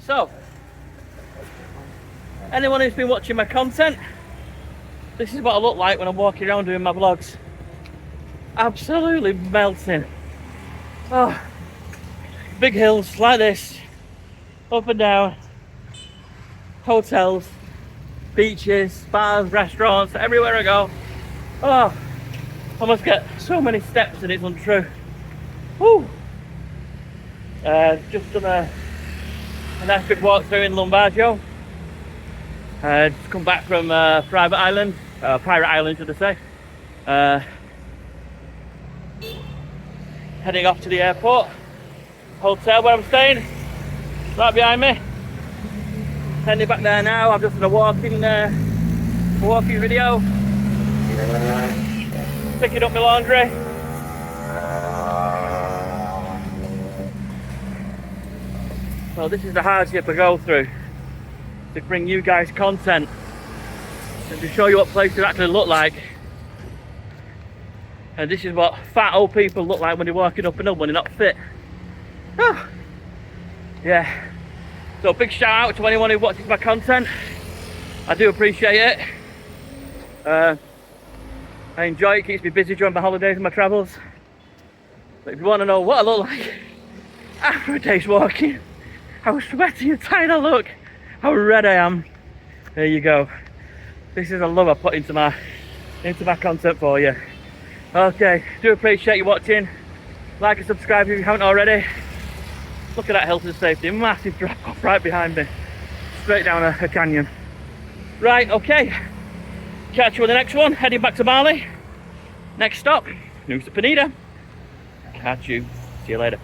So, anyone who's been watching my content, this is what I look like when I'm walking around doing my vlogs. Absolutely melting. Oh, big hills like this, up and down, hotels, beaches, bars, restaurants, everywhere I go. Oh, I must get so many steps and it's untrue. Woo! Just done a nice big walk through in Lumbaggio. Just come back from Pirate Island should I say. Heading off to the airport. Hotel where I'm staying, right behind me. Heading back there now. I'm just in a walking video. Picking up my laundry. So this is the hardship I go through to bring you guys content and to show you what places actually look like. And this is what fat old people look like when they're walking up and up when they're not fit. Oh, yeah. So big shout out to anyone who watches my content. I do appreciate it. I enjoy it, keeps me busy during my holidays and my travels. But if you want to know what I look like after a day's walking, how sweaty and tired I look, how red I am, there you go. This is the love I put into my content for you. Okay, do appreciate you watching. Like and subscribe if you haven't already. Look at that health and safety, massive drop off right behind me, straight down a canyon. Right, okay, catch you on the next one, heading back to Bali. Next stop, Nusa Penida. Catch you, see you later.